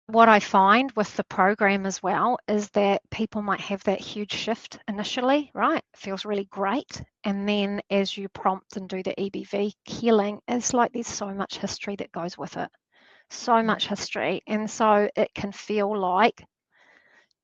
what I find with the program as well is that people might have that huge shift initially, right? It feels really great. And then as you prompt and do the EBV healing, it's like there's so much history that goes with it. So much history. And so it can feel like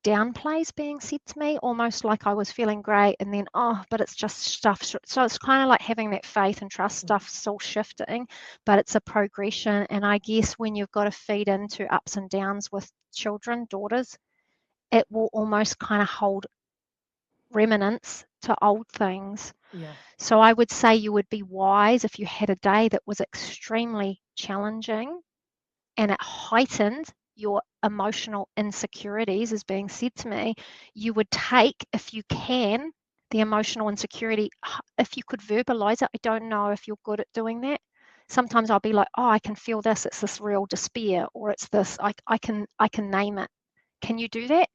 downplays being said to me, almost like I was feeling great and then, oh, but it's just stuff. So it's kind of like having that faith and trust, stuff's all shifting, but it's a progression. And I guess when you've got to feed into ups and downs with children, daughters, it will almost kind of hold remnants to old things. Yeah. So I would say you would be wise if you had a day that was extremely challenging and it heightened your emotional insecurities, as being said to me, you would take, if you can, the emotional insecurity, if you could verbalize it. I don't know if you're good at doing that. Sometimes I'll be like, oh, I can feel this, it's this real despair, or it's this, I can name it. Can you do that?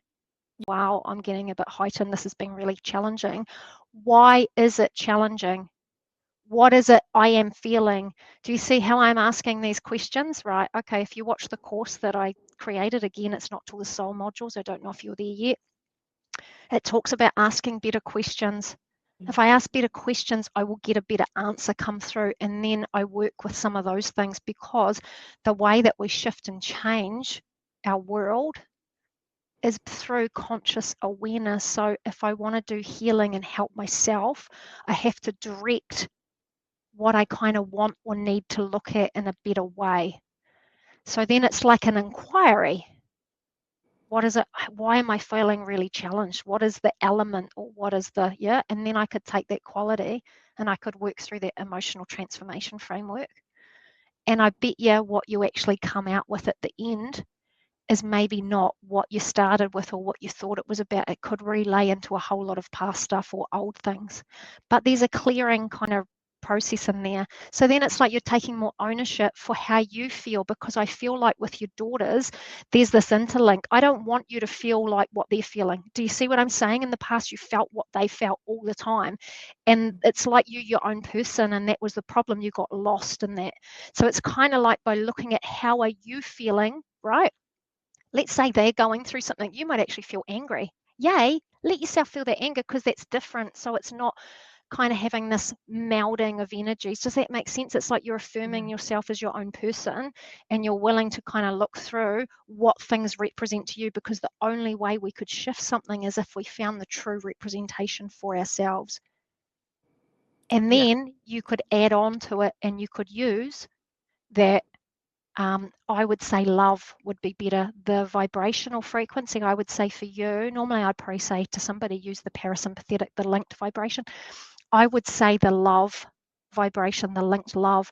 Wow, I'm getting a bit heightened. This has been really challenging. Why is it challenging? What is it I am feeling? Do you see how I'm asking these questions? Right. Okay. If you watch the course that I created, again, it's not till the soul modules. I don't know if you're there yet. It talks about asking better questions. If I ask better questions, I will get a better answer come through. And then I work with some of those things, because the way that we shift and change our world is through conscious awareness. So if I want to do healing and help myself, I have to direct what I kind of want or need to look at in a better way. So then it's like an inquiry. What is it? Why am I feeling really challenged? What is the element, or what is the, yeah? And then I could take that quality and I could work through that emotional transformation framework. And I bet you what you actually come out with at the end is maybe not what you started with or what you thought it was about. It could relay into a whole lot of past stuff or old things. But there's a clearing kind of process in there. So then it's like you're taking more ownership for how you feel, because I feel like with your daughters, there's this interlink. I don't want you to feel like what they're feeling. Do you see what I'm saying? In the past, you felt what they felt all the time. And it's like you're your own person, and that was the problem. You got lost in that. So it's kind of like by looking at how are you feeling, right? Let's say they're going through something, you might actually feel angry. Yay, let yourself feel that anger, because that's different. So it's not kind of having this melding of energies. Does that make sense? It's like you're affirming yourself as your own person, and you're willing to kind of look through what things represent to you, because the only way we could shift something is if we found the true representation for ourselves. And Yeah. then you could add on to it, and you could use that. I would say love would be better. The vibrational frequency, I would say for you, normally I'd probably say to somebody, use the parasympathetic, the linked vibration. I would say the love vibration, the linked love,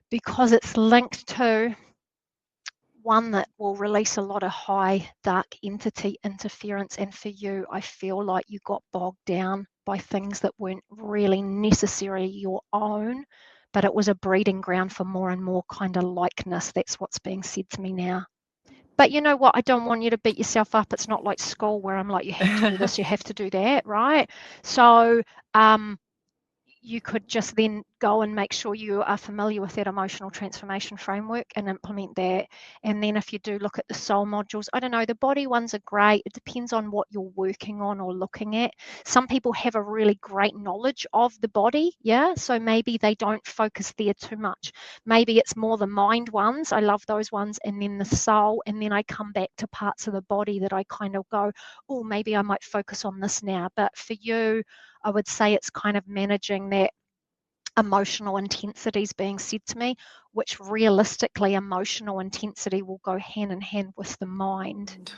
because it's linked to one that will release a lot of high dark entity interference. And for you, I feel like you got bogged down by things that weren't really necessarily your own, but it was a breeding ground for more and more kind of likeness. That's what's being said to me now. But you know what? I don't want you to beat yourself up. It's not like school where I'm like, you have to do this, you have to do that, right? So you could just then go and make sure you are familiar with that emotional transformation framework and implement that. And then if you do look at the soul modules, I don't know, the body ones are great. It depends on what you're working on or looking at. Some people have a really great knowledge of the body, yeah, so maybe they don't focus there too much. Maybe it's more the mind ones. I love those ones. And then the soul, and then I come back to parts of the body that I kind of go, oh, maybe I might focus on this now. But for you, I would say it's kind of managing that emotional intensities being said to me, which realistically emotional intensity will go hand in hand with the mind.